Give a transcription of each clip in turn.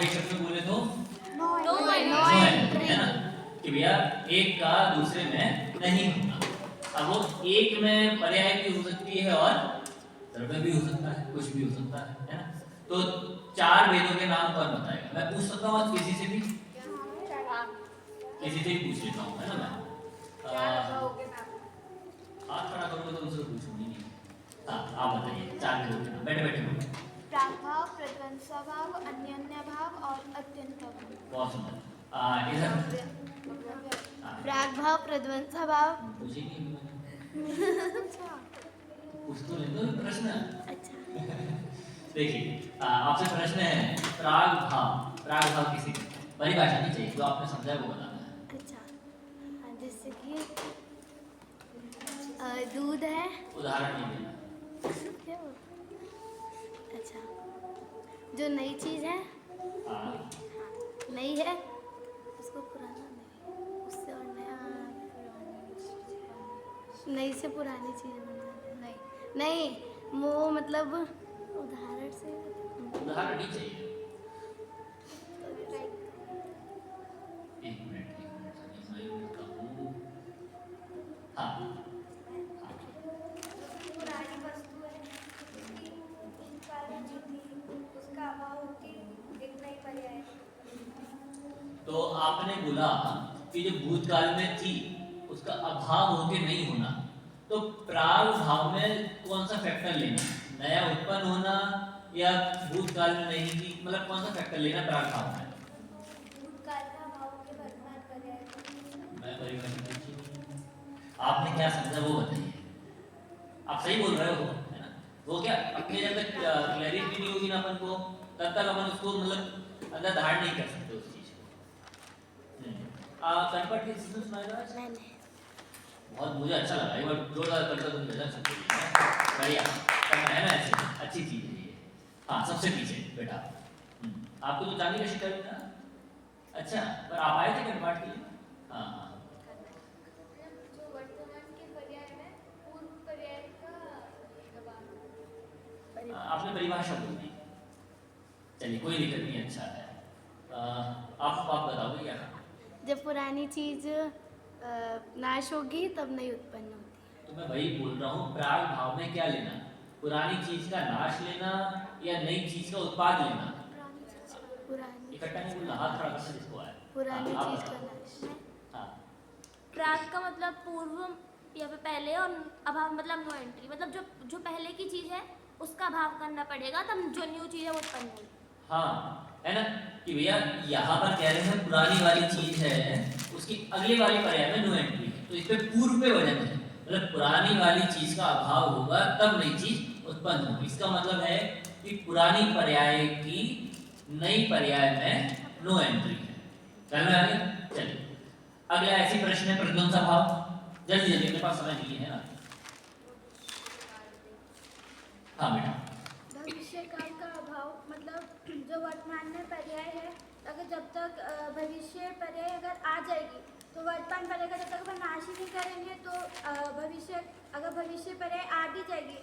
एक शब्द में बोले तो नो एंट्री, है ना, कि भैया एक का दूसरे में नहीं होना। अब वो एक में पर्याय भी हो सकती है और द्रव्य भी हो सकता है, कुछ भी हो सकता है ना। तो चार भेदों के नाम कौन बताएगा? मैं पूछ सकता हूँ किसी से भी, किसी से भी पूछ लेता हूँ, है ना। मैं हाथ खड़ा करूँगा तो उनसे पूछूंगी नहीं। हाँ, आप बताइए चार भेदों के नाम, बैठे बैठे बोलो। प्रागभाव, प्रध्वंसभाव, अन्योन्यभाव और अत्यंतभाव। बहुत सुंदर। इधर प्रागभाव, प्रध्वंसभाव। पूछेंगे कुछ तो ले दो प्रश्न। देखिए आपसे प्रश्न है, प्राग भाव, प्राग भाव किसी परिभाषा नहीं चाहिए, जो आपने समझा है वो बताना है। अच्छा, जैसे कि दूध है। उदाहरण नहीं देना। क्या वो? अच्छा, जो नई चीज है, हाँ, नई है, उसको पुराना नहीं, उससे और नया, नई से पुरानी चीज बन जाती है। नहीं नहीं, वो मतलब उदाहरण से, उदाहरण नहीं चाहिए। एक मिनट मैं बोलता हूँ। हाँ, पुरानी वस्तु है, उसकी काल में जो थी, उसका अभाव होके एक नई पर्याय। तो आपने बोला कि जो भूतकाल में थी उसका अभाव होके नहीं होना, तो प्राग भाव में कौन सा फैक्टर लेना? नया उत्पन्न होना या भूतकाल में नहीं थी, मतलब कौन सा फैक्टर लेना प्राग भाव में? भूतकाल का अभाव के वर्तमान पर्याय। मैं परिभाषा पूछी नहीं। आपने क्या समझा वो बताइए। आप सही बोल रहे हो, है ना। वो क्या अपने जब तक क्लैरिटी नहीं होगी ना अपन को, तब तक अपन उसको मतलब अंदर धारण नहीं कर सकते उस चीज को। कनपट की सिस्टम सुनाएगा आज? मैंने बहुत मुझे अच्छा लगा, एक बार जोरदार करके तुम बेहतर सकते हो, बढ़िया करना है ना, ऐसे अच्छी चीज है ये। हाँ, सबसे पीछे बेटा। आपको तो चांदी का शिकार था। अच्छा, पर आप आए थे कनपट के लिए? हाँ हाँ, जो वर्तमान के पर्याय में पूर्व पर्याय का आपने परिभाषा बोल दी, चलिए कोई दिक्कत नहीं, अच्छा है। आप बताओगे क्या? जब पुरानी चीज नाश होगी तब नई उत्पन्न होती है। तो मैं वही बोल रहा हूँ, प्राग भाव में क्या लेना? पुरानी चीज का नाश लेना या नई चीज का उत्पाद लेना? पुरानी इकट्ठा नहीं बोलना, हाथ खड़ा करना जिसको आए। पुरानी आप चीज का बताओ। नाश। हाँ, प्राग का मतलब पूर्व या फिर पहले, और अभाव मतलब नो एंट्री, मतलब जो पहले की चीज है उसका अभाव करना पड़ेगा, तब जो न्यू चीज है वो उत्पन्न होगी। हाँ, है ना, कि भैया यहाँ पर कह रहे हैं पुरानी वाली चीज है, उसकी अगली वाली पर्याय में नो एंट्री, तो इस पे पूर्व पे वजन है, मतलब पुरानी वाली चीज का अभाव होगा तब नई चीज उत्पन्न होगी। इसका मतलब है कि पुरानी पर्याय की नई पर्याय में नो एंट्री है। समझ में आ गया? चलिए अगला ऐसी प्रश्न है, प्रध्वंसा भाव। जल्दी जल्दी, अपने पास समय नहीं है ना। हाँ बेटा, भविष्य काल का अभाव मतलब जो वर्तमान में पर्याय है, अगर जब तक भविष्य पर्याय अगर आ जाएगी तो वर्तमान पर्याय का जब तक अपन नाश ही नहीं करेंगे तो भविष्य, अगर भविष्य पर्याय आ भी जाएगी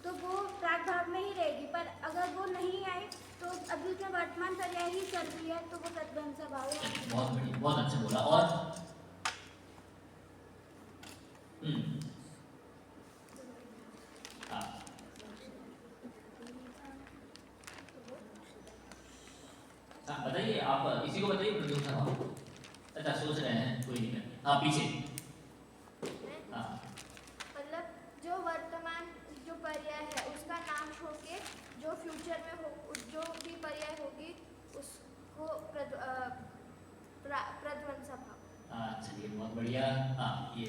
तो वो प्राग भाव में ही रहेगी, पर अगर वो नहीं आई तो अभी उसमें वर्तमान पर्याय ही चल रही है तो वो प्रध्वंसा भाव है। बहुत बढ़िया, बहुत अच्छा बोला। और हाँ, बताइए आप, इसी को बताइए प्रध्वंसा भाव। अच्छा, सोच रहे हैं, कोई नहीं। हाँ, पीछे। हाँ, मतलब जो वर्तमान जो पर्याय है उसका नाश होके जो फ्यूचर में हो, जो भी पर्याय होगी उसको प्रध्वंसा भाव। हाँ, चलिए बहुत बढ़िया। हाँ, ये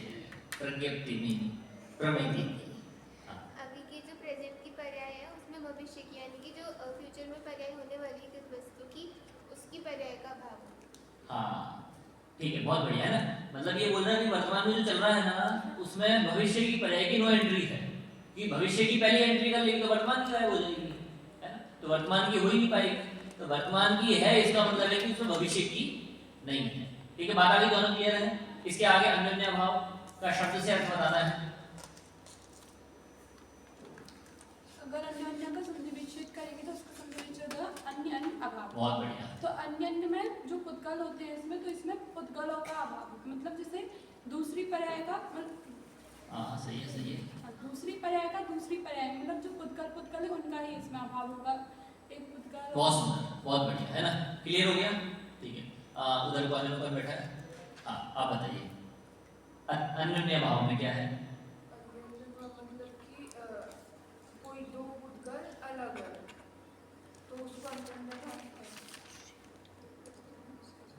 प्रज्ञप्ति नहीं, प्रवृत्ति। हाँ, अभी की जो प्रेजेंट की पर्याय है उसमें भविष्य की, यानी कि जो फ्यूचर में पर्याय होने वाली किस वस्तु की, उसकी पर्याय का भाव। हाँ, ठीक है, बहुत बढ़िया है ना। मतलब ये बोल रहा है कि वर्तमान में जो चल रहा है ना उसमें भविष्य की पर्याय की नो एंट्री है, कि भविष्य की पहली एंट्री कर लेगी तो वर्तमान की गायब हो जाएगी, है ना। तो वर्तमान की हो ही नहीं पाएगी, तो वर्तमान की है, इसका मतलब है कि उसमें भविष्य की नहीं है। ठीक है, बात आगे दोनों क्लियर है। इसके आगे अन्योन्य भाव का शब्द से अर्थ बताना है। अगर अन्योन्य का संधि विच्छेद करेंगे तो उसका संधि विच्छेद होगा अन्य अन्य अभाव। बहुत बढ़िया। तो अन्य में जो पुद्गल होते हैं इसमें, तो इसमें पुद्गलों का अभाव, मतलब जैसे दूसरी पर्याय का हाँ सही है, सही है। दूसरी पर्याय का दूसरी पर्याय, मतलब जो पुद्गल है उनका ही इसमें अभाव होगा। एक पुद्गल। बहुत सुंदर, बहुत बढ़िया, है ना? क्लियर हो गया? ठीक है। उधर कॉर्नर पर बैठा है, हाँ आप बताइए अन्य भाव में क्या है? मतलब कि कोई दो पुद्गल अलग है तो उसको अन्य भाव है।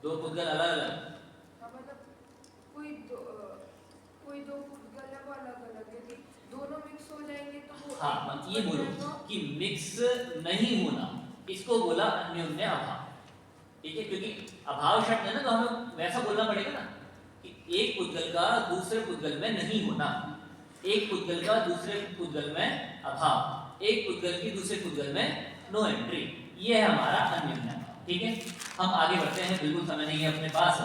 दो पुद्गल अलग अलग, हाँ मतलब कोई दो पुद्गल है वो अलग अलग, यदि दोनों मिक्स हो जाएंगे तो वो हाँ ये बोलो कि मिक्स नहीं होना, इसको बोला अन्योन्य अभाव। ठीक है, क्योंकि अभाव शब्द है ना, तो हमें वैसा बोलना पड़ेगा ना कि एक पुद्गल का दूसरे पुद्गल में नहीं होना, एक पुद्गल का दूसरे पुद्गल में अभाव, एक पुद्गल की दूसरे पुद्गल में नो एंट्री, ये है हमारा अन्योन्य अभाव। ठीक है, हम आगे बढ़ते हैं, बिल्कुल समय नहीं है अपने पास।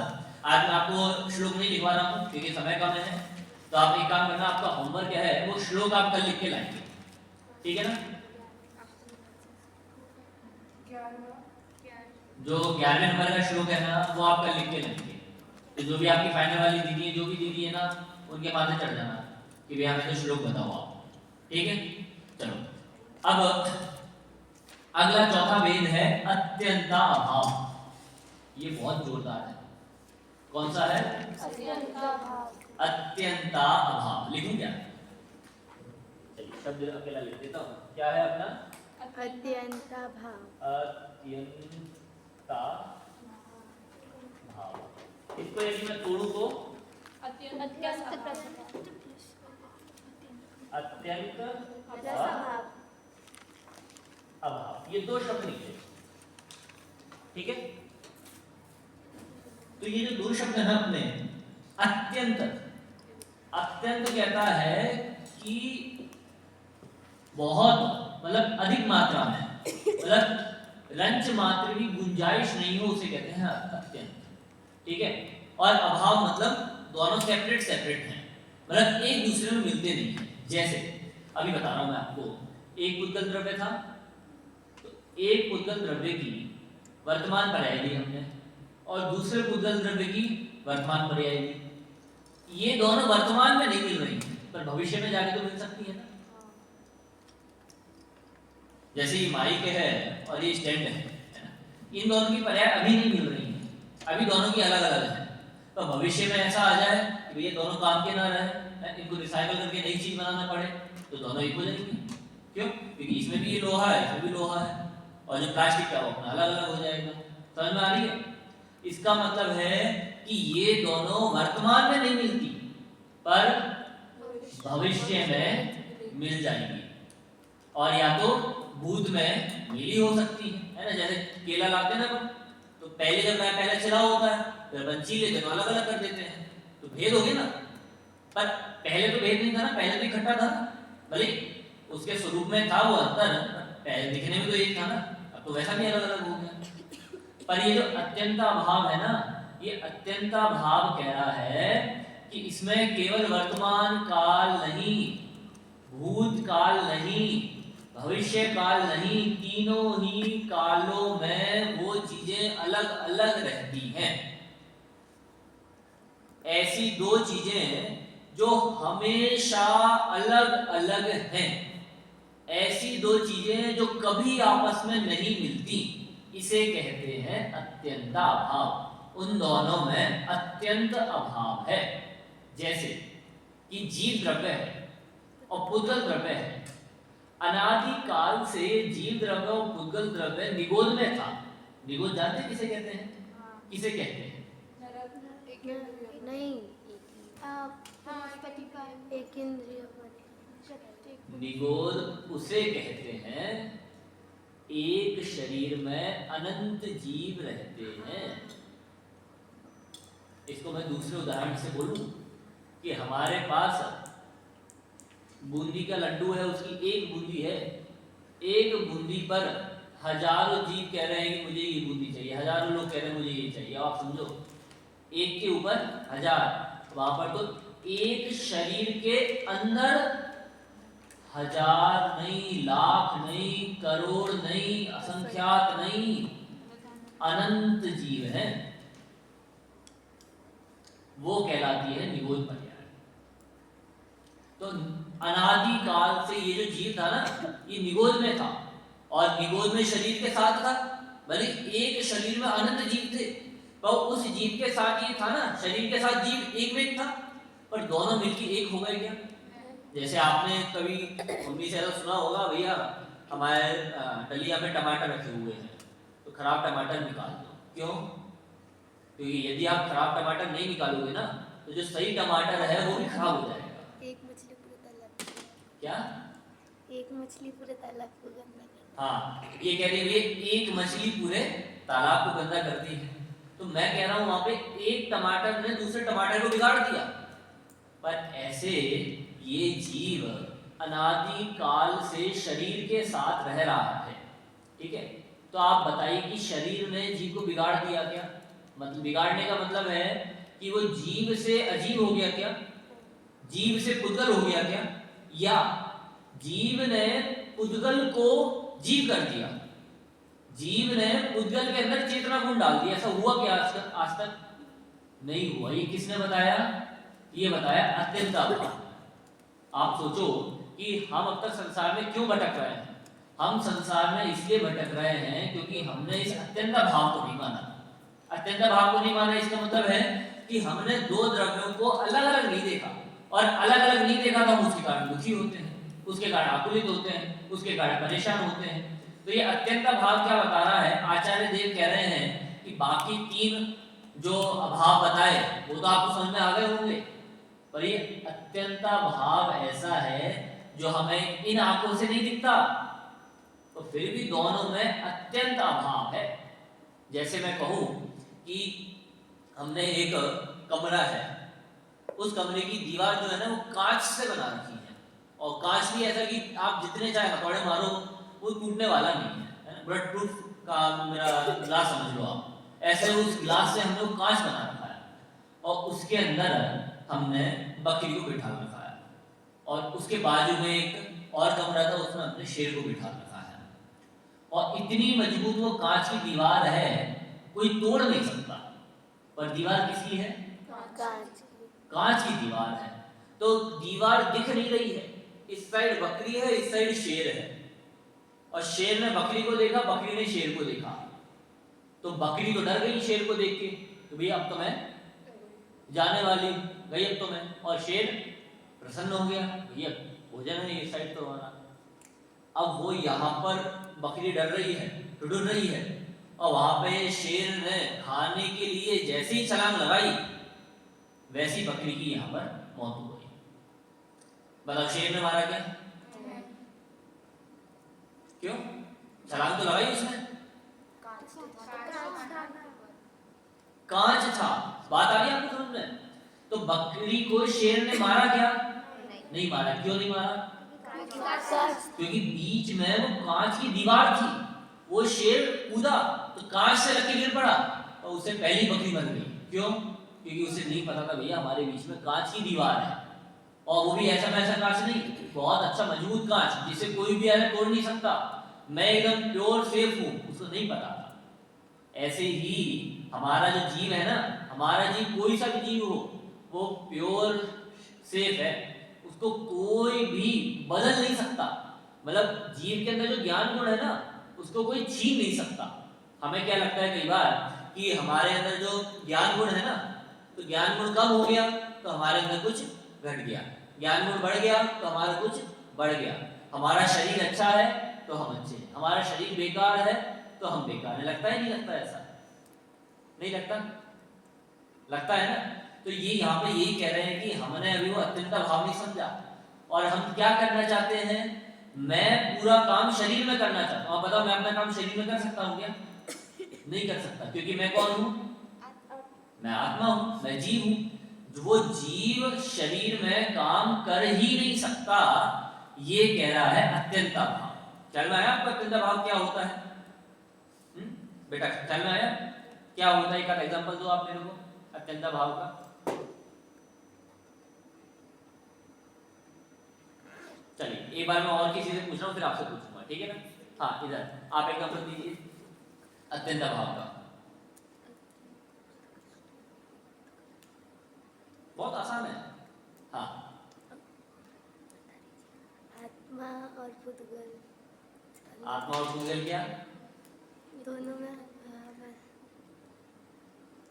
आज मैं आपको श्लोक नहीं लिखवा रहा हूँ क्योंकि समय कम है, तो आप एक काम करना, आपका होमवर्क क्या है, वो श्लोक आप कल लिख के लाएंगे, ठीक है ना? जो 11वें नंबर का श्लोक है ना, वो आप कल लिख के लाएंगे। तो जो भी आपकी फाइनल वाली दीदी है, जो भी दीदी है ना, उनके माथे चढ़ जाना कि भैया हमें तो श्लोक बताओ आप, ठीक है? चलो अब अगला चौथा वेद है अत्यंता अभाव। ये बहुत जोरदार है। कौन सा है? अत्यंता भाव। अत्यंता अभाव। लिखूं क्या? चलिए शब्द अकेला लिख देता हूँ। क्या है अपना? अत्यंता भाव। अत्यंता भाव। इसको यदि मैं तोड़ूं तो अत्यंत अभाव। ये दो शब्द निकले, ठीक है? तो ये जो दो शब्द है ना अपने, अत्यंत, अत्यंत कहता है कि बहुत, मतलब अधिक मात्रा में, मतलब रंच मात्र की गुंजाइश नहीं हो, उसे कहते हैं अत्यंत, ठीक है? और अभाव मतलब दोनों सेपरेट सेपरेट हैं, मतलब एक दूसरे में मिलते नहीं हैं। जैसे अभी बता रहा हूं मैं आपको, एक पुद्गल द्रव्य था, तो एक पुद्गल द्रव्य की वर्तमान पर्याय ली हमने और दूसरे पुद्गल द्रव्य की वर्तमान पर्याय ली। ये दोनों वर्तमान में नहीं मिल रही, पर भविष्य में जाके तो मिल सकती है ना। जैसे ये माइक है और ये स्टैंड है ना, इन दोनों की पर्याय अभी नहीं मिल रही है, अभी दोनों की अलग अलग है। तो भविष्य में ऐसा आ जाए कि ये दोनों काम के ना रहे, इनको रिसाइकल करके नई चीज बनाना पड़े, तो दोनों एक हो जाएंगे। क्यों? क्योंकि इसमें भी ये लोहा है, इसमें भी लोहा है, और जो प्लास्टिक का वो अपना अलग अलग हो जाएगा। समझ में आ रही है? इसका मतलब है कि ये दोनों वर्तमान में नहीं मिलती, पर भविष्य में मिल जाएंगी, और या तो भूत में मिली हो सकती है ना। जैसे केला लाते हैं ना, तो पहले जब पहले छिला होता है, फिर अपन छील लेते तो अलग अलग कर देते हैं, तो भेद हो गया ना। पर पहले तो भेद नहीं था ना, पहले तो इकट्ठा था, भले उसके स्वरूप में था वो अंतर, पहले दिखने में तो एक था ना, अब तो वैसा भी अलग अलग हो गया। पर ये जो अत्यंता भाव है ना, ये अत्यंता भाव कह रहा है कि इसमें केवल वर्तमान काल नहीं, भूत काल नहीं, भविष्य काल नहीं, तीनों ही कालों में वो चीजें अलग अलग रहती हैं। ऐसी दो चीजें जो हमेशा अलग अलग हैं, ऐसी दो चीजें जो कभी आपस में नहीं मिलती, इसे कहते हैं अत्यंता अभाव। उन दोनों में अत्यंत अभाव है। जैसे कि जीव द्रव्य है और पुद्गल द्रव्य है। अनादि काल से जीव द्रव्य और पुद्गल द्रव्य निगोद में था। निगोद जानते किसे कहते हैं? किसे कहते हैं? नहीं, एक इंद्रिय। निगोद उसे कहते हैं एक शरीर में अनंत जीव रहते हैं। इसको मैं दूसरे उदाहरण से बोलूं कि हमारे पास बूंदी का लड्डू है, उसकी एक बूंदी है, एक बूंदी पर हजारों जीव कह रहे हैं कि मुझे ये बूंदी चाहिए, हजारों लोग कह रहे हैं मुझे ये चाहिए। आप समझो, एक के ऊपर हजार, वहां पर तो एक शरीर के अंदर हजार नहीं, लाख नहीं, करोड़ नहीं, असंख्यात नहीं, अनंत जीव हैं, वो कहलाती है निगोज पर्याय। तो अनादि काल से ये जो जीव था ना, ये निगोज में था, और निगोज में शरीर के साथ था। भले एक शरीर में अनंत जीव थे, पर उस जीव के साथ ये था ना, शरीर के साथ जीव एक में था, पर दोनों मिलकर एक हो गए क्या? जैसे आपने कभी मम्मी से ऐसा सुना होगा, भैया हमारे डलिया में टमाटर रखे हुए हैं, तो खराब टमाटर निकाल दो। क्यों? क्योंकि यदि आप खराब टमाटर नहीं निकालोगे ना, तो जो सही टमाटर है वो भी खराब हो जाएगा। एक मछली पूरे तालाब क्या? एक मछली पूरे तालाब को गंदा कर, हाँ, ये कह रही है एक मछली पूरे तालाब को गंदा करती है। तो मैं कह रहा हूँ वहां पे एक टमाटर ने दूसरे टमाटर को बिगाड़ दिया। पर ऐसे ये जीव अनादि काल से शरीर के साथ रह रहा है, ठीक है? तो आप बताइए कि शरीर ने जीव को बिगाड़ दिया क्या? मतलब बिगाड़ने का मतलब है कि वो जीव से अजीब हो गया क्या? जीव से पुद्गल हो गया क्या? या जीव ने पुद्गल को जीव कर दिया? जीव ने पुद्गल के अंदर चेतना गुण डाल दिया। ऐसा हुआ क्या आज तक? नहीं हुआ। ये किसने बताया? ये बताया अत्यंत अभाव। आप सोचो कि हम अब तक संसार में क्यों भटक रहे हैं? हम संसार में इसलिए भटक रहे हैं क्योंकि हमने इस अत्यंत भाव को नहीं माना। अत्यंत भाव को नहीं माना इसका मतलब है कि हमने दो द्रव्यों को अलग अलग नहीं देखा, और अलग अलग नहीं देखा तो हम उसके कारण दुखी होते हैं, उसके कारण आकुलित होते हैं, उसके कारण परेशान होते हैं। तो ये अत्यंत भाव क्या बता रहा है? आचार्य देव कह रहे हैं कि बाकी तीन जो अभाव बताए वो तो आपको समझ में आ गए होंगे, पर ये अत्यंत भाव ऐसा है जो हमें इन आंखों से नहीं दिखता, तो फिर भी दोनों में अत्यंत अभाव है। जैसे मैं कहूं कि हमने एक कमरा है, उस कमरे की दीवार जो है ना वो कांच से बना रखी है, और कांच भी ऐसा कि आप जितने चाहे हथौड़े मारो वो टूटने वाला नहीं है। बुलेट प्रूफ का मेरा ग्लास समझ लो आप, ऐसे उस ग्लास से हमने कांच बना रखा है, और उसके अंदर हमने बकरी को बिठा रखा है, और उसके बाजू में एक और कमरा था उसमें हमने शेर को बिठा रखा है, और इतनी मजबूत वो कांच की दीवार है कोई तोड़ नहीं सकता। पर दीवार किसकी है? कांच की दीवार है। तो दीवार दिख नहीं रही है, इस साइड बकरी है, इस साइड शेर है, और शेर ने बकरी को देखा, बकरी ने शेर को देखा, तो बकरी तो डर गई शेर को देख के, तो भैया अब तो मैं जाने वाली गई, अब तो मैं, और शेर प्रसन्न हो गया, भैया भोजन है इस साइड तो हमारा। अब वो यहाँ पर बकरी डर रही है, टुडुर रही है, और वहां पे शेर ने खाने के लिए जैसे ही छलांग लगाई वैसी बकरी की यहाँ पर मौत हो गई। मतलब शेर ने मारा क्या? क्यों? छलांग तो लगाई उसने, कांच था। बात आ गई आपको समझ में? तो बकरी को शेर ने मारा क्या? नहीं मारा। क्यों नहीं मारा? क्योंकि बीच में वो कांच की दीवार थी, वो शेर कूदा तो कांच से लग के गिर पड़ा, और उससे पहली बकरी मर गई। क्यों? क्योंकि उसे नहीं पता था भैया हमारे बीच में कांच की दीवार है, और वो भी ऐसा वैसा कांच नहीं, बहुत अच्छा मजबूत कांच जिसे कोई भी ऐसा तोड़ नहीं सकता। मैं एकदम प्योर सेफ हूँ, उसको नहीं पता था। ऐसे ही हमारा जो जीव है ना, हमारा जीव कोई सा भी जीव हो वो प्योर सेफ है, उसको कोई भी बदल नहीं सकता। मतलब जीव के अंदर जो ज्ञान गुण है ना उसको कोई छीन नहीं सकता। हमें क्या लगता है कई बार कि हमारे अंदर जो ज्ञान गुण है ना, तो ज्ञान गुण कम हो गया तो हमारे अंदर कुछ घट गया, ज्ञान गुण बढ़ गया तो हमारा कुछ बढ़ गया। हमारा शरीर अच्छा है तो हम अच्छे हैं, हमारा शरीर बेकार है तो हम बेकार है। लगता है नहीं लगता? ऐसा नहीं लगता? लगता है ना? तो ये यहाँ पे यही कह रहे हैं कि हमने अभी वो अत्यंत भाव नहीं समझा, और हम क्या करना चाहते हैं? मैं पूरा काम शरीर में करना चाहता हूँ। आप बताओ मैं अपना काम शरीर में कर सकता हूँ क्या? नहीं कर सकता, क्योंकि मैं कौन हूँ? मैं आत्मा हूँ, मैं जीव हूँ। वो जीव शरीर में काम कर ही नहीं सकता, ये कह रहा है अत्यंत भाव। ख्याल में आया आपको अत्यंत भाव क्या होता है? बेटा ख्याल में आया क्या होता है? एक आध एग्जांपल दो आप मेरे को अत्यंत भाव का। चलिए एक बार मैं और किसी से पूछ रहा हूँ फिर आपसे पूछूंगा, ठीक है ना? हाँ इधर आप एग्जांपल दीजिए अत्यंत भाव का। बहुत आसान है। हाँ, आत्मा और पुद्गल आत्मा और पुद्गल क्या? दोनों में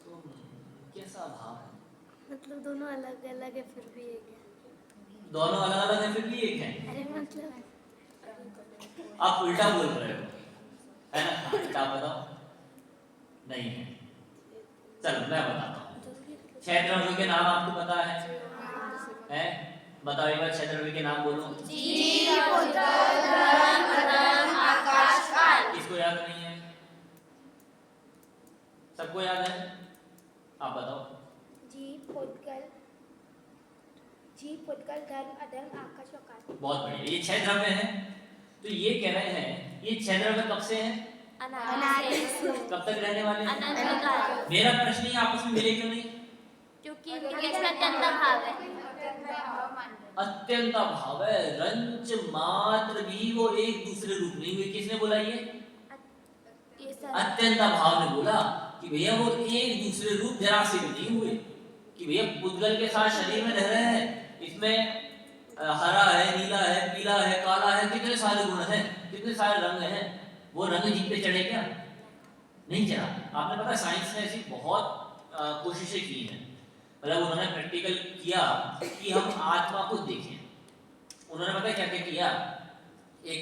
तो कैसा भाव है? मतलब दोनों अलग अलग है फिर भी एक है। दोनों अलग अलग है फिर भी एक है। अरे मतलब आप उल्टा बोल रहे हो, है ना? क्या बताओ? नहीं है। चलो मैं बताता हूँ। 6 द्रव्यों के नाम आपको पता है? बताओ एक बार 6 द्रव्यों के नाम बोलो। किसको याद नहीं है? सबको याद है? आप बताओ। जीव, पुद्गल, धर्म, अधर्म, आकाश, आकाश। बहुत बढ़िया, ये 6 द्रव्य हैं। तो ये कह रहे हैं ये 6 द्रव्य कब से हैं? कब तक रहने वाले हैं? मेरा प्रश्न ही आपस में मिले क्यों नहीं? क्योंकि इनके इसमें अत्यंत भाव है। अत्यंत अभाव है, रंच मात्र भी वो एक दूसरे रूप नहीं हुए। किसने बोला ये? अत्यंत अभाव ने बोला कि भैया वो एक दूसरे रूप जरा से भी नहीं हुए। कि भैया पुद्गल के साथ शरीर में रह रहे हैं, इसमें हरा है, नीला है, पीला है, काला है, कितने सारे गुण हैं, कितने सारे रंग हैं। वो रंग जीभ पे चढ़े क्या? नहीं चढ़ा। आपने पता साइंस ने ऐसी बहुत कोशिशें की हैं, मतलब उन्होंने प्रैक्टिकल किया कि हम आत्मा को देखें। उन्होंने पता क्या क्या किया? एक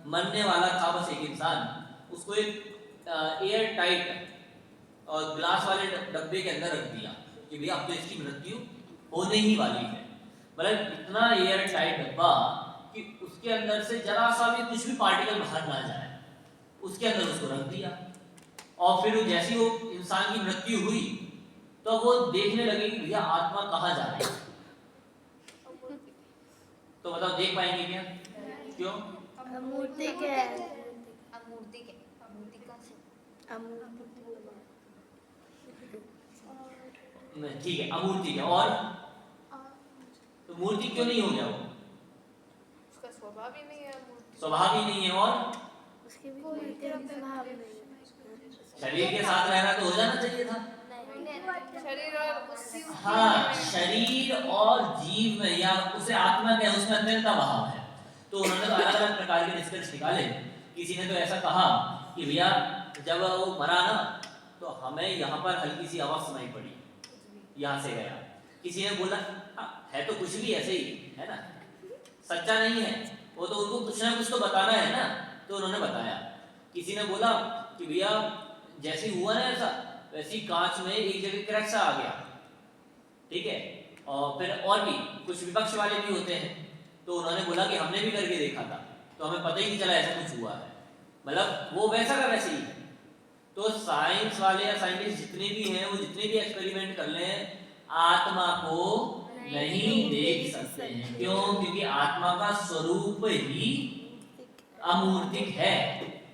मरने वाला था बस एक इंसान, उसको एक एयर टाइट और ग्लास वाले डब्बे के अंदर रख दिया कि भैया अब तो इसकी मृत्यु होने ही वाली है। मतलब इतना एयर टाइट डब्बा कि उसके अंदर से जरा सा भी कुछ भी पार्टिकल बाहर ना जाए, उसके अंदर उसको रख दिया। और फिर जैसी वो इंसान की मृत्यु हुई तो वो देखने लगे कि भैया आत्मा कहाँ जा रही है। तो बताओ देख पाएंगे क्या? क्यों? मूर्ति के ठीक है, अमूर्ति है। और तो मूर्ति क्यों नहीं हो गया? वो उसका स्वभाव ही नहीं है मूर्ति। स्वभाव ही नहीं है। और उसके भी मूर्ति में भाव नहीं है। शरीर के साथ रहना तो हो जाना चाहिए था। शरीर और उसी हाँ, शरीर और जीव में या उसे आत्मा क्या है, उसमें अत्यंत अभाव है। तो उन्होंने तो अलग अलग प्रकार के निष्कर्ष निकाले। किसी ने तो ऐसा कहा कि भैया जब वो मरा ना तो हमें यहाँ पर हल्की सी आवाज सुनाई पड़ी, यहाँ से गया। किसी ने बोला है तो कुछ भी ऐसे ही है ना, सच्चा नहीं है वो, तो उनको कुछ ना कुछ तो बताना है ना, तो उन्होंने बताया। किसी ने बोला कि भैया जैसे हुआ ना ऐसा, वैसी कांच में एक जगह क्रैक सा आ गया, ठीक है। और फिर और भी कुछ विपक्ष वाले भी होते हैं, तो उन्होंने बोला कि हमने भी करके देखा था तो हमें पता ही नहीं चला ऐसा कुछ हुआ है। मतलब वो वैसा का वैसे ही है। तो साइंस वाले या साइंटिस्ट जितने भी हैं वो जितने भी एक्सपेरिमेंट कर ले आत्मा को नहीं देख सकते हैं। क्यों? क्योंकि आत्मा का स्वरूप ही अमूर्तिक है,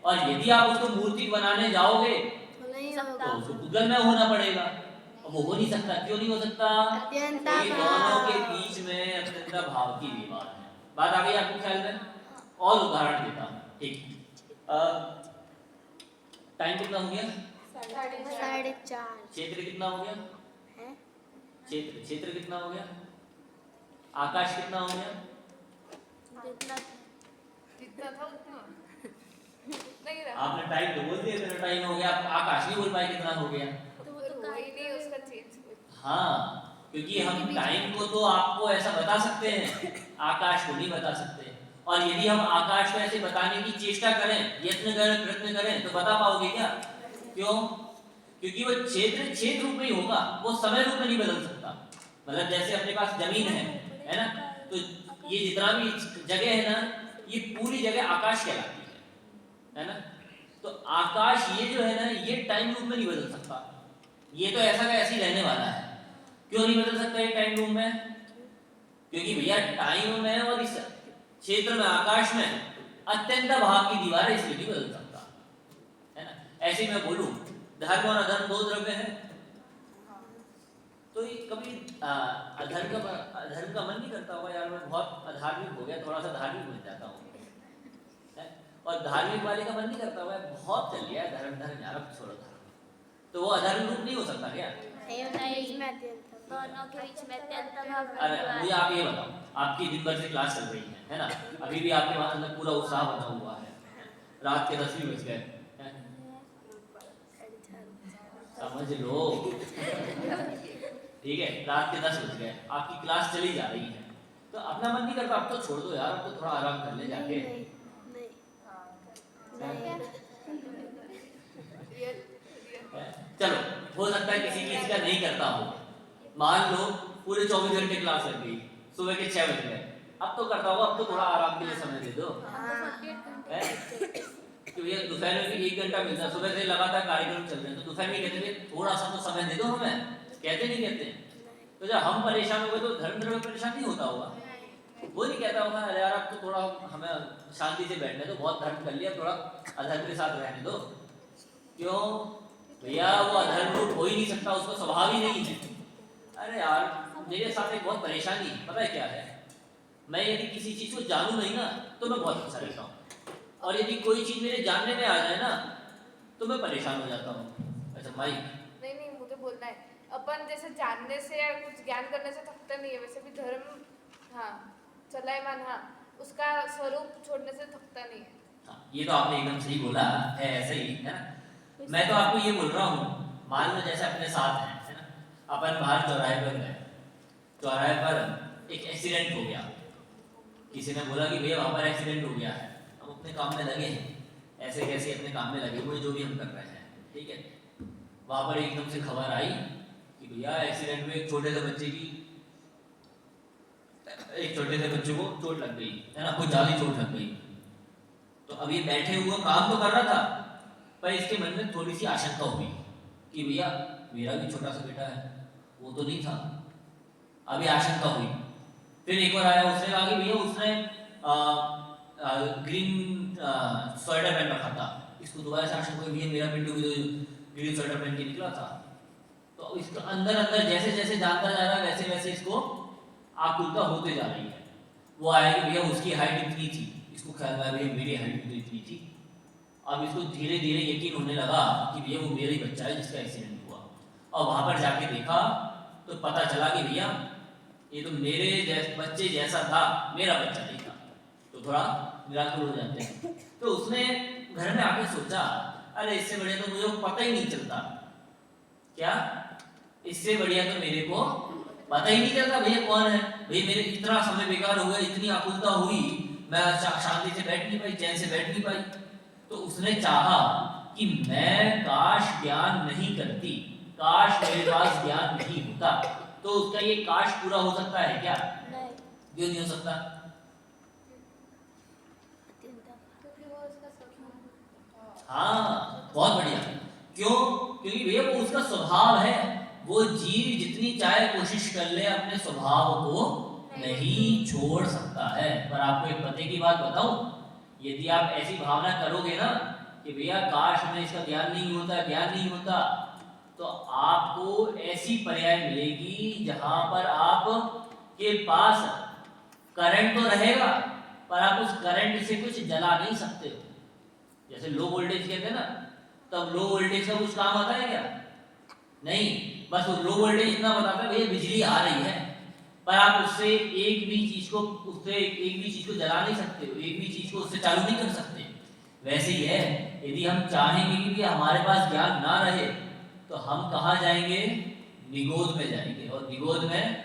और यदि आप उसको मूर्तिक बनाने जाओगे तो उसको पुद्गल में होना पड़ेगा, और वो हो नहीं सकता। क्यों नहीं हो सकता? ये दोनों के बीच में अत्यंत भाव की दीवार है। बात आ गई आपको ख्याल में? और उदाहरण देता हूँ, ठीक। टाइम कितना हो गया? 4:30 क्षेत्र कितना हो गया? है। क्षेत्र कितना हो गया? आकाश कितना हो गया? जितना था उतना नहीं रहा। आपने टाइम तो बोल दिया, इतना टाइम हो गया, आप आकाश नहीं बोल पाए कितना हो गया। तो वो तो वही नहीं उसका चेंज। हाँ, क्योंकि हम टाइम को तो आपको ऐसा बता सकते हैं, आकाश को नहीं बता सकते। और यदि हम आकाश को ऐसे बताने की चेष्टा करें, यत्न करें, प्रयत्न करें, तो बता पाओगे क्या? क्यों? क्योंकि वो क्षेत्र रूप में ही होगा, वो समय रूप में नहीं बदल सकता। मतलब जैसे अपने पास जमीन है ना, तो ये जितना भी जगह है ना, ये पूरी जगह आकाश कहलाती है ना। तो आकाश ये जो है ना, ये टाइम रूप में नहीं बदल सकता। ये तो ऐसा का ऐसे ही रहने वाला है। क्यों नहीं बदल सकता ये टाइम रूप में? क्योंकि भैया टाइम में और इस क्षेत्र में, आकाश में अत्यंत भाव की दीवार है, इसलिए नहीं बदल सकता, है ना। ऐसे मैं बोलूं धर्म और अधर्म दो द्रव्य हैं, तो ये कभी अधर्म का मन नहीं करता होगा यार मैं बहुत अधार्मिक हो गया, थोड़ा सा धार्मिक बन जाता हूँ। और धार्मिक वाले का मन नहीं करता होगा बहुत चल गया धर्म यार, अब छोड़ो धर्म। तो वो अधर्म रूप नहीं हो सकता क्या? नहीं, इसमें अत्यंत दोनों के बीच में अत्यंत अभाव अरे बना मुझे हुआ है। आप ये बताओ, आपकी दिन भर से क्लास चल रही है ना, अभी भी आपके वहां अंदर पूरा उत्साह बना हुआ है, रात के 10 भी बज गए हैं? समझ लो, ठीक है, रात के 10 बज गए, आपकी क्लास चली जा रही है, तो अपना मन नहीं करता अब तो छोड़ दो यार, अब तो थोड़ा आराम कर ले जाके। चलो, हो सकता है किसी चीज का नहीं करता हो, मान लो पूरे 24 घंटे क्लास लग गई, सुबह के 6 बज गए, अब तो करता होगा, अब तो थोड़ा आराम के लिए समय दे दो। तो ये दोपहर में भी 1 घंटा मिलता है, सुबह से लगातार कार्यक्रम चल रहे हैं, तो दोपहर में कहते हैं थोड़ा सा तो समय दे दो हमें, कहते नहीं कहते? तो जब हम परेशान हो गए तो धर्मेंद्र को परेशान नहीं होता होगा, वो नहीं कहता होगा अरे यार अब तो थोड़ा हमें शांति से बैठने दो, बहुत धर्म कर लिया, थोड़ा अधर्म के साथ रहने दो। क्यों भैया, वो अधर्म रूप हो ही नहीं सकता, उसका स्वभाव ही नहीं है। अरे यार मेरे साथ एक बहुत परेशानी है, पता है क्या है, मैं यदि किसी चीज को जानू नहीं ना तो मैं बहुत अच्छा रहता हूँ, और यदि कोई चीज मेरे जानने में आ जाए ना तो मैं परेशान हो जाता हूँ। अच्छा माई नहीं मुझे बोलना है, अपन जैसे जानने से या कुछ ज्ञान करने से थकता नहीं है, वैसे भी धर्म हाँ चलायमान, हाँ उसका स्वरूप छोड़ने से थकता नहीं है। हाँ, ये तो आपने एकदम सही बोला है, ऐसे ही है ना। मैं तो आपको ये बोल रहा हूँ, मान लो जैसे अपने साथ है ना, अपन बाहर चौराहे पर गए, चौराहे पर एक एक्सीडेंट हो गया, किसी ने बोला कि भैया वहाँ पर एक्सीडेंट हो गया है, हम अपने काम में लगे हैं, ऐसे कैसे अपने काम में लगे हुए जो भी हम कर रहे हैं, ठीक है। वहाँ पर एकदम से खबर आई कि भैया एक्सीडेंट में एक छोटे से बच्चे को चोट लग गई है ना, कुछ ज्यादा चोट लग गई। तो अब ये बैठे हुए काम तो कर रहा था, पर इसके मन में थोड़ी सी आशंका हुई कि भैया मेरा भी छोटा सा बेटा है, वो तो नहीं था, अभी आशंका हुई। फिर एक और आया, उसने कहा कि भैया उसने ग्रीन स्वेटर पहन रखा था, इसको दोबारा से आशंका हुई भैया मेरा पिंटू भी तो ग्रीन स्वेटर पहन के निकला था। तो इसको अंदर अंदर जैसे जैसे जानता जा रहा है वैसे वैसे इसको आकुलता होते जा रही है। वो आया कि भैया उसकी हाइट इतनी थी, इसको ख्याल आया भैया मेरी हाइट तो इतनी थी। अब इसको धीरे धीरे यकीन होने लगा कि भैया वो मेरा ही बच्चा है जिसका एक्सीडेंट हुआ, और वहां पर जाके देखा तो पता चला कि भैया ये तो मेरे बच्चे जैसा था, मेरा बच्चा नहीं था। तो थोड़ा निराश हो जाते हैं। तो उसने घर में आके सोचा अरे इससे बढ़िया तो मुझे पता ही नहीं चलता, क्या इससे बढ़िया तो मेरे को पता ही नहीं चलता भैया कौन है, भैया मेरे इतना समय बेकार हो गया, इतनी आकुलता हुई, मैं शांति से बैठ नहीं पाई, चैन से बैठ नहीं पाई। तो उसने चाहा कि मैं काश ज्ञान नहीं करती, काश मेरे पास ज्ञान नहीं होता। तो उसका ये काश पूरा हो सकता है क्या? नहीं। क्यों नहीं हो सकता? क्योंकि वो उसका स्वभाव। हाँ बहुत बढ़िया। क्यों? क्योंकि भैया वो उसका स्वभाव है, वो जीव जितनी चाहे कोशिश कर ले अपने स्वभाव को नहीं छोड़ सकता है। पर आपको एक पते की बात बताऊं, यदि आप ऐसी भावना करोगे ना कि भैया काश हमें इसका ज्ञान नहीं होता, तो आपको ऐसी पर्याय मिलेगी जहां पर आप के पास करंट तो रहेगा पर आप उस करंट से कुछ जला नहीं सकते हो। जैसे लो वोल्टेज कहते हैं ना, तब लो वोल्टेज का कुछ काम आता है क्या? नहीं, बस वो लो वोल्टेज इतना बताता है भैया बिजली आ रही है, पर आप उससे एक भी चीज को जला नहीं सकते हो, एक भी चीज को उससे चालू नहीं कर सकते। वैसे ही है, यदि हम चाहेंगे कि हमारे पास ज्ञान ना रहे तो हम कहाँ जाएंगे? निगोद में जाएंगे, और निगोद में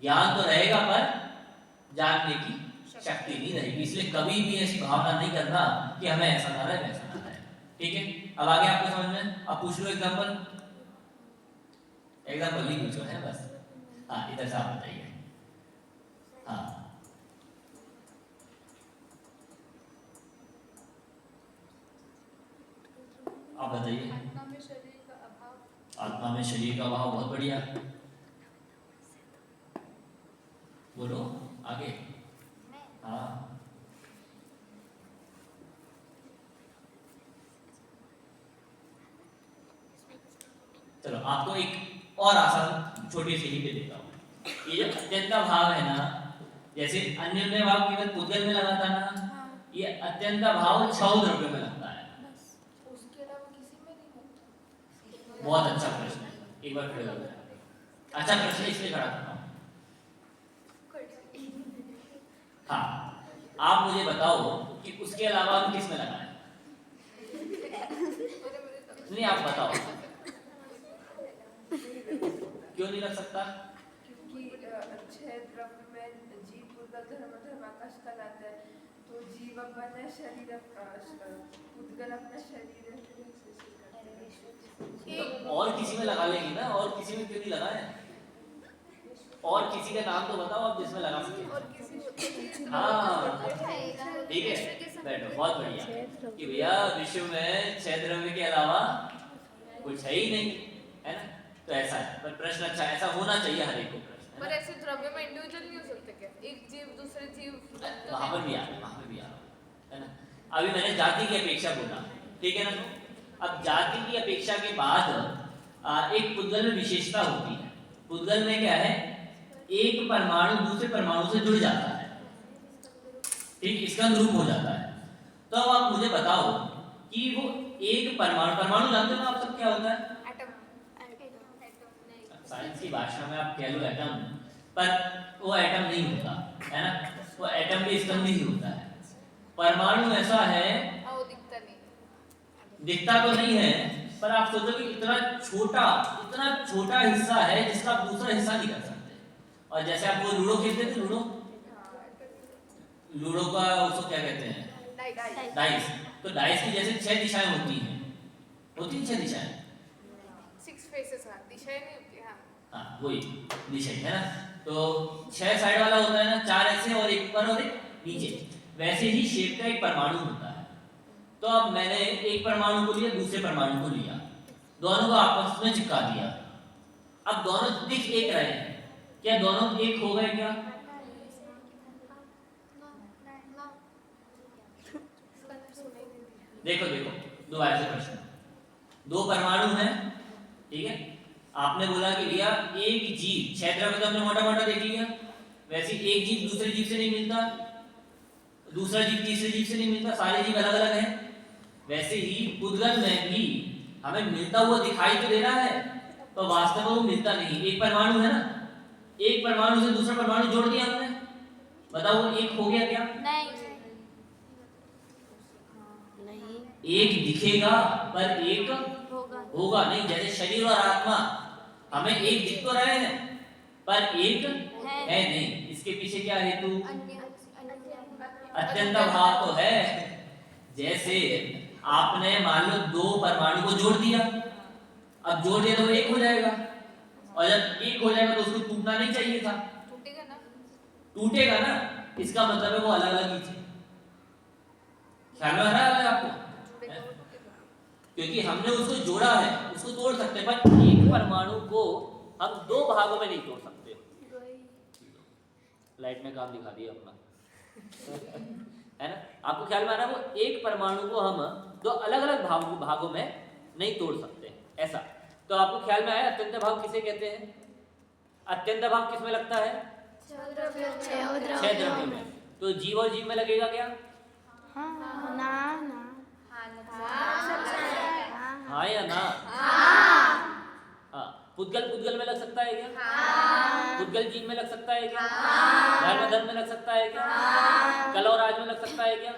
ज्ञान तो रहेगा पर जानने की शक्ति नहीं रहेगी। इसलिए कभी भी ऐसी भावना नहीं करना कि हमें ऐसा ना रहे वैसा ना रहे। ठीक है, अब आगे आपको समझ में? अब पूछ लो एग्जाम्पल नहीं पूछो है बस। हाँ इधर से आप बताइए। हाँ आप बताइए। आत्मा में शरीर का अभाव। आत्मा में शरीर का अभाव, बहुत बढ़िया। बोलो आगे। हाँ चलो आपको एक और आसान छोटी सी हिंट देता हूँ। ये जो अत्यंत भाव है ना, जैसे अन्योन्य भाव केवल पुद्गल में लगा था ना, ये अत्यंत भाव 6 द्रव्य में लगता है। उसके अलावा किसी में नहीं होता। बहुत अच्छा प्रश्न है, एक बार खड़े हो जाए। अच्छा प्रश्न इसलिए खड़ा करता हूँ। हाँ, आप मुझे बताओ कि उसके अलावा हम किस में लगाएं? नहीं, आप बताओ क्यों नहीं लग सकता? क्योंकि अच्छे द्रव्य में जीव पुद्गल धर्म धर्माकाश का लाता है, तो जीव अपना शरीर पुद्गल अपना शरीर तो और किसी में लगा लेंगे ना, और किसी में क्यों नहीं लगाए? और किसी का नाम तो बताओ आप जिसमें लगा सके। और किसी हाँ ठीक है, बैठो, बहुत बढ़िया कि भैया विश्व में 6 द्रव्य के अलावा कुछ है ही नहीं, है ना? तो ऐसा है, पर प्रश्न अच्छा, ऐसा होना चाहिए हर एक को प्रश्न, पर है ना? ऐसे द्रव्य में इंडिविजुअल नहीं हो सकते क्या? एक जीव दूसरे जीव वहां पर भी आ रहा, वहां पर भी आ रहा, है ना? अभी मैंने जाति की अपेक्षा बोला, ठीक है ना? अब जाति की अपेक्षा के बाद एक पुद्गल में विशेषता होती है। पुद्गल में क्या है, एक परमाणु दूसरे परमाणु से जुड़ जाता है, ठीक, इसका अनुरूप हो जाता है। तो अब आप मुझे बताओ कि वो एक परमाणु जानते हो आप सब क्या होता है? साइंस की भाषा में आप कह लो एटम, पर वो एटम नहीं होता, है ना? वो एटम भी स्तंभ ही होता है। परमाणु ऐसा है, वो दिखता नहीं, दिखता तो नहीं है, पर आप सोचो कि इतना छोटा हिस्सा है जिसका आप दूसरा हिस्सा नहीं कर सकते। और जैसे आप वो लूडो खेलते थे, लूडो का उसको क्या कहते हैं? डाइस। तो डाइस की जैसे 6 दिशाएं होती हैं, 6 दिशाएं, 6 फेसेस, हाँ, दिशाएं नहीं होती, हाँ। हाँ वही दिशाएं, है ना? तो 6 साइड वाला होता है ना, 4 ऐसे और एक ऊपर और एक नीचे, वैसे ही शेप का एक परमाणु होता है। तो अब मैंने एक परमाणु को लिया, दूसरे परमाणु को लिया, दोनों को आपस में चिपका दिया। अब दोनों दिख एक रहे हैं, क्या दोनों एक हो गए क्या? देखो दोबारा से प्रश्न, 2 परमाणु हैं, ठीक है? आपने बोला कि भैया एक जीव, 6 द्रव्य तो हमने मोटा देख लिया, वैसे एक जीव दूसरे जीव से नहीं मिलता, दूसरा जीव तीसरे जीव से नहीं मिलता, सारे जीव अलग अलग हैं। वैसे ही पुद्गल में भी हमें मिलता हुआ दिखाई तो दे रहा है, तो वास्तव में वो मिलता नहीं। एक परमाणु है ना, एक परमाणु से दूसरा परमाणु जोड़ दिया हमने, बताओ वो एक हो गया क्या? नहीं, एक दिखेगा पर एक होगा नहीं। जैसे शरीर और आत्मा हमें एक दिख तो रहे हैं पर एक है नहीं। इसके पीछे क्या हेतु? अत्यंत भाव तो है। जैसे आपने मान लो 2 परमाणु को जोड़ दिया, अब जोड़ दिया तो एक हो जाएगा, और जब एक हो जाएगा तो उसको टूटना नहीं चाहिए था, टूटेगा ना। इसका मतलब है वो अलग अलग ही थे। ख्याल में आ रहा है आपको? क्योंकि हमने उसको जोड़ा है, उसको तोड़ सकते हैं, पर एक परमाणु को हम 2 भागों में नहीं तोड़ सकते। लाइट में काम दिखा दिया अपना है ना? आपको ख्याल में आ रहा है? वो एक परमाणु को हम 2 अलग अलग भागों में नहीं तोड़ सकते, ऐसा। तो आपको ख्याल में आया अत्यंत भाव किसे कहते हैं? अत्यंत भाव किस में लगता है? 6 द्रव्य में। तो जीव और जीव में लगेगा क्या? हाँ या ना? हाँ। पुद्गल में लग सकता है क्या? पुद्गल जीव में लग सकता है क्या? धर्म में लग सकता है क्या? कल और आज में लग सकता है क्या?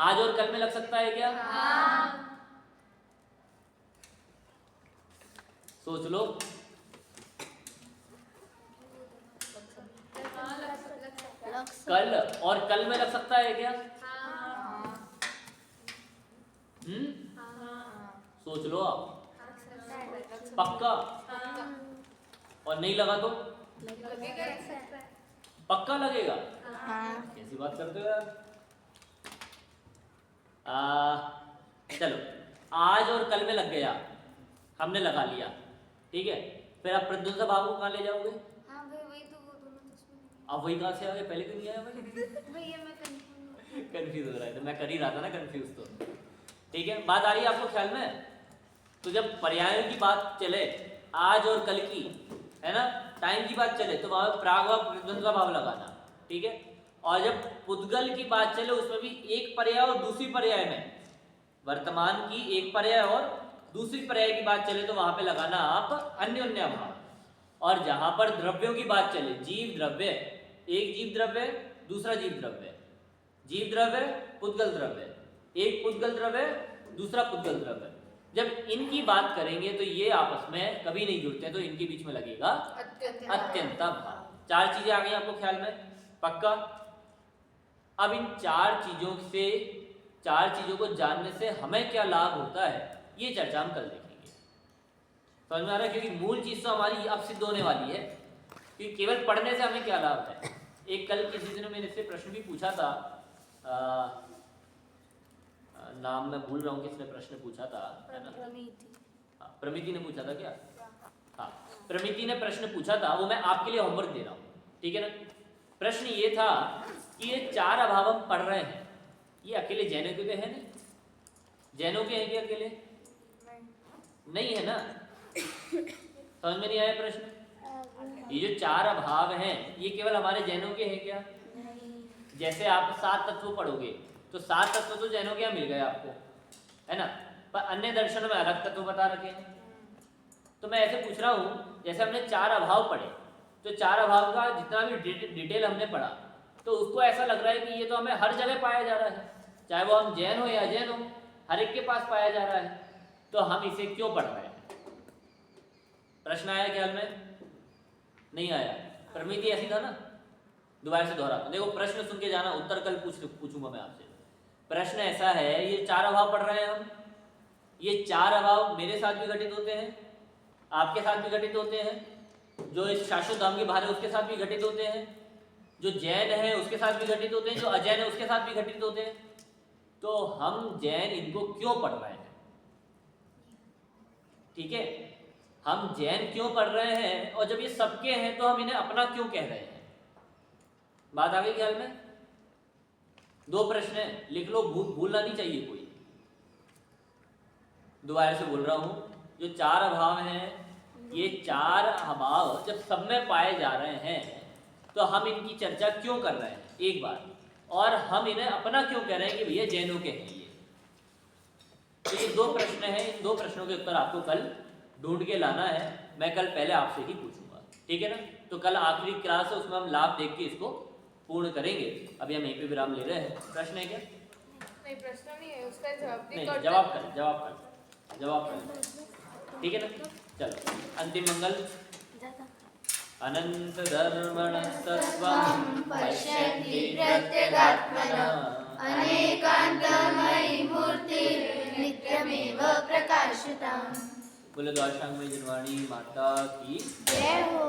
आज और कल में लग सकता है क्या? सोच लो। कल और कल में लग सकता है क्या? सोच लो आप। पक्का? और नहीं लगा तो? पक्का लगेगा? कैसी बात करते हो यार? चलो, आज और कल में लग गया, हमने लगा लिया, ठीक है? फिर आप प्रद्युम्न भाव को कहाँ ले जाओगे? हाँ भाई वही तो, वो दोनों दुश्मन अब वही कहाँ से आ गए? पहले क्यों नहीं आया भाई? भैया मैं कंफ्यूज हो रहा है, तो मैं कर ही रहा था ना कंफ्यूज। तो ठीक है, बात आ रही है आपको ख्याल में? तो जब पर्यायों की बात चले, आज और कल की, है ना, टाइम की बात चले, तो वहां प्रागभाव प्रद्युम्न का भाव लगाना, ठीक है? और जब पुद्गल की बात चले, उसमें भी एक पर्याय और दूसरी पर्याय में, वर्तमान की एक पर्याय और दूसरी पर्याय की बात चले तो वहां पे लगाना आप अन्योन्य अभाव। और जहां पर द्रव्यों की बात चले, जीव द्रव्य, एक जीव द्रव्य दूसरा जीव द्रव्य, जीव द्रव्य पुद्गल द्रव्य, एक पुद्गल द्रव्य दूसरा पुद्गल द्रव्य, जब इनकी बात करेंगे तो ये आपस में कभी नहीं जुड़ते, तो इनके बीच में लगेगा अत्यंता भाव। 4 चीजें आ गई आपको ख्याल में, पक्का? अब इन 4 चीजों से, 4 चीजों को जानने से हमें क्या लाभ होता है, ये चर्चा हम कल देखेंगे। समझ में आ रहा है? क्योंकि मूल चीज तो हमारी अब सिद्ध होने वाली है कि केवल पढ़ने से हमें क्या लाभ है। एक कल किसी ने मेरे से प्रश्न भी पूछा था, नाम मैं भूल रहा हूँ किसने प्रश्न पूछा था, है ना? प्रमिति ने पूछा था क्या? हाँ, प्रमिति ने प्रश्न पूछा था, वो मैं आपके लिए होमवर्क दे रहा हूँ, ठीक है ना? प्रश्न ये था कि ये 4 अभाव हम पढ़ रहे हैं, ये अकेले जैनों के हैं नहीं? जैनों के हैं क्या अकेले? नहीं है ना? समझ में नहीं आया प्रश्न? ये जो 4 अभाव हैं ये केवल हमारे जैनों के हैं क्या? जैसे आप 7 तत्व पढ़ोगे तो 7 तत्व तो जैनों के यहाँ मिल गए आपको, है ना? पर अन्य दर्शनों में अलग तत्व बता रखे हैं। तो मैं ऐसे पूछ रहा हूँ, जैसे हमने 4 अभाव पढ़े, तो 4 अभाव का जितना भी डिटेल हमने पढ़ा, तो उसको ऐसा लग रहा है कि ये तो हमें हर जगह पाया जा रहा है, चाहे वो हम जैन हो या अजैन हो, हर एक के पास पाया जा रहा है, तो हम इसे क्यों पढ़ रहे हैं? प्रश्न आया ख्याल में? नहीं आया? प्रमिति ऐसी था ना? दोबारा से दोहराता हूं, देखो प्रश्न सुन के जाना, उत्तर कल पूछूंगा मैं आपसे। प्रश्न ऐसा है, ये 4 अभाव पढ़ रहे हैं हम, ये 4 अभाव मेरे साथ भी घटित होते हैं, आपके साथ भी घटित होते हैं, जो इस शाश्वत धाम के बाहर है उसके साथ भी घटित होते हैं, जो जैन है उसके साथ भी घटित होते हैं, जो अजैन है उसके साथ भी घटित होते हैं। तो हम जैन इनको क्यों पढ़ रहे हैं? ठीक है, हम जैन क्यों पढ़ रहे हैं, और जब ये सबके हैं तो हम इन्हें अपना क्यों कह रहे हैं? बात आ गई ख्याल में? 2 प्रश्न है, लिख लो, भूलना नहीं चाहिए कोई। दोबारा से बोल रहा हूं, जो 4 अभाव हैं, ये 4 अभाव जब सब में पाए जा रहे हैं तो हम इनकी चर्चा क्यों कर रहे हैं एक बार, और हम इन्हें अपना क्यों कह रहे हैं कि भैया जैनों के हैं ये? तो ये 2 प्रश्न हैं, इन 2 प्रश्नों के उत्तर आपको कल ढूंढ के लाना है। मैं कल पहले आपसे ही पूछूंगा, ठीक है ना? तो कल आखिरी क्लास है, उसमें हम लाभ देख के इसको पूर्ण करेंगे। अभी हम यहीं पे विराम ले रहे हैं। प्रश्न है क्या? नहीं, प्रश्न नहीं है, उसका जवाब नहीं, जवाब कर, ठीक है ना? चलो, अंतिम मंगल। अनंत धर्मणस्तत्वं पश्यन्ति प्रत्यगात्मनः अनेकान्तमयी मूर्तिर्नित्यमेव प्रकाशताम्। बोले द्वादशांग में जनवाणी माता की जय हो।